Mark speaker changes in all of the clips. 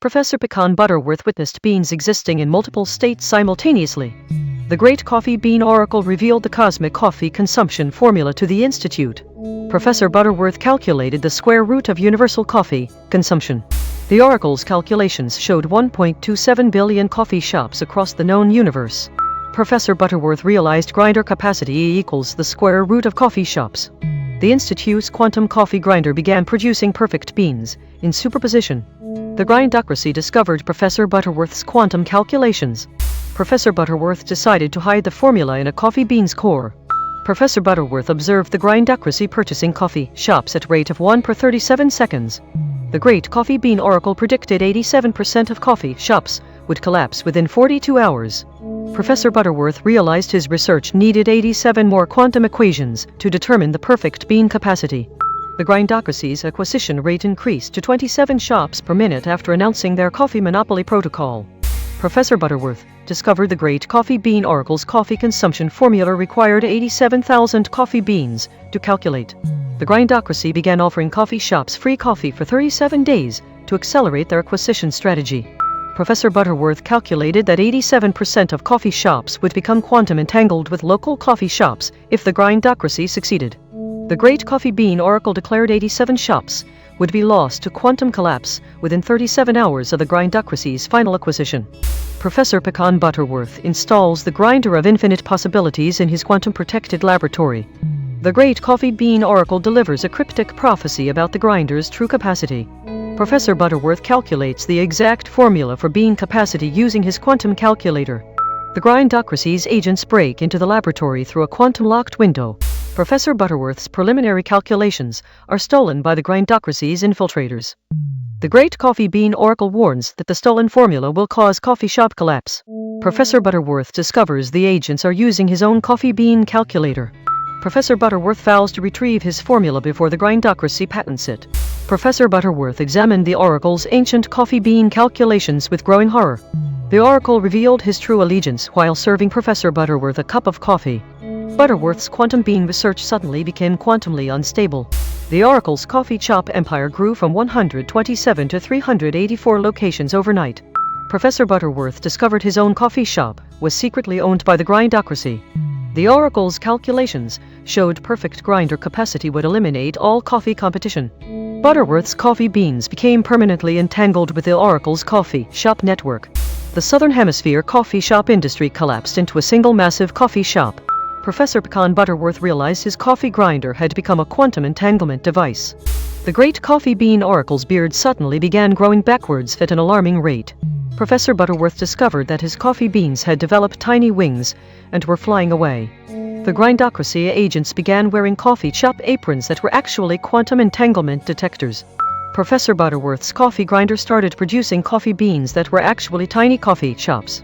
Speaker 1: Professor Pecan Butterworth witnessed beans existing in multiple states simultaneously. The Great Coffee Bean Oracle revealed the cosmic coffee consumption formula to the Institute. Professor Butterworth calculated the square root of universal coffee consumption. The Oracle's calculations showed 1.27 billion coffee shops across the known universe. Professor Butterworth realized grinder capacity equals the square root of coffee shops. The Institute's quantum coffee grinder began producing perfect beans in superposition. The Grindocracy discovered Professor Butterworth's quantum calculations. Professor Butterworth decided to hide the formula in a coffee bean's core. Professor Butterworth observed the Grindocracy purchasing coffee shops at rate of 1 per 37 seconds. The Great Coffee Bean Oracle predicted 87% of coffee shops would collapse within 42 hours. Professor Butterworth realized his research needed 87 more quantum equations to determine the perfect bean capacity. The Grindocracy's acquisition rate increased to 27 shops per minute after announcing their coffee monopoly protocol. Professor Butterworth discovered the Great Coffee Bean Oracle's coffee consumption formula required 87,000 coffee beans to calculate. The Grindocracy began offering coffee shops free coffee for 37 days to accelerate their acquisition strategy. Professor Butterworth calculated that 87% of coffee shops would become quantum entangled with local coffee shops if the Grindocracy succeeded. The Great Coffee Bean Oracle declared 87 shops would be lost to quantum collapse within 37 hours of the Grindocracy's final acquisition. Professor Pecan Butterworth installs the Grinder of Infinite Possibilities in his quantum-protected laboratory. The Great Coffee Bean Oracle delivers a cryptic prophecy about the grinder's true capacity. Professor Butterworth calculates the exact formula for bean capacity using his quantum calculator. The Grindocracy's agents break into the laboratory through a quantum-locked window. Professor Butterworth's preliminary calculations are stolen by the Grindocracy's infiltrators. The Great Coffee Bean Oracle warns that the stolen formula will cause coffee shop collapse. Professor Butterworth discovers the agents are using his own coffee bean calculator. Professor Butterworth vows to retrieve his formula before the Grindocracy patents it. Professor Butterworth examined the Oracle's ancient coffee bean calculations with growing horror. The Oracle revealed his true allegiance while serving Professor Butterworth a cup of coffee. Butterworth's quantum bean research suddenly became quantumly unstable. The Oracle's coffee shop empire grew from 127 to 384 locations overnight. Professor Butterworth discovered his own coffee shop was secretly owned by the Grindocracy. The Oracle's calculations showed perfect grinder capacity would eliminate all coffee competition. Butterworth's coffee beans became permanently entangled with the Oracle's coffee shop network. The Southern Hemisphere coffee shop industry collapsed into a single massive coffee shop. Professor Pecan Butterworth realized his coffee grinder had become a quantum entanglement device. The Great Coffee Bean Oracle's beard suddenly began growing backwards at an alarming rate. Professor Butterworth discovered that his coffee beans had developed tiny wings and were flying away. The Grindocracy agents began wearing coffee shop aprons that were actually quantum entanglement detectors. Professor Butterworth's coffee grinder started producing coffee beans that were actually tiny coffee shops.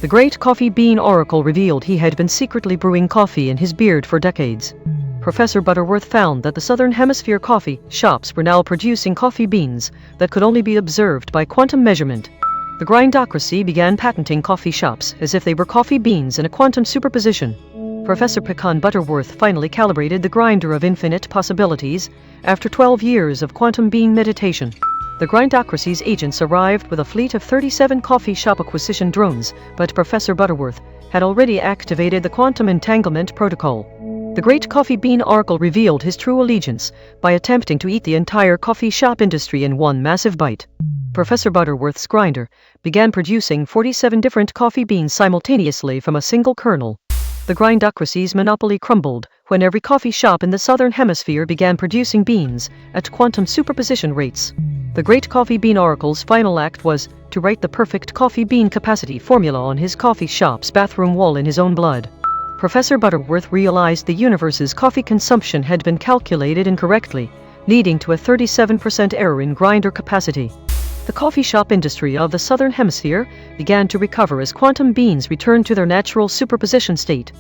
Speaker 1: The Great Coffee Bean Oracle revealed he had been secretly brewing coffee in his beard for decades. Professor Butterworth found that the Southern Hemisphere coffee shops were now producing coffee beans that could only be observed by quantum measurement. The Grindocracy began patenting coffee shops as if they were coffee beans in a quantum superposition. Professor Pecan Butterworth finally calibrated the Grinder of Infinite Possibilities after 12 years of quantum bean meditation. The Grindocracy's agents arrived with a fleet of 37 coffee shop acquisition drones, but Professor Butterworth had already activated the quantum entanglement protocol. The Great Coffee Bean Oracle revealed his true allegiance by attempting to eat the entire coffee shop industry in one massive bite. Professor Butterworth's grinder began producing 47 different coffee beans simultaneously from a single kernel. The Grindocracy's monopoly crumbled when every coffee shop in the Southern Hemisphere began producing beans at quantum superposition rates. The Great Coffee Bean Oracle's final act was to write the perfect coffee bean capacity formula on his coffee shop's bathroom wall in his own blood. Professor Butterworth realized the universe's coffee consumption had been calculated incorrectly, leading to a 37% error in grinder capacity. The coffee shop industry of the Southern Hemisphere began to recover as quantum beans returned to their natural superposition state.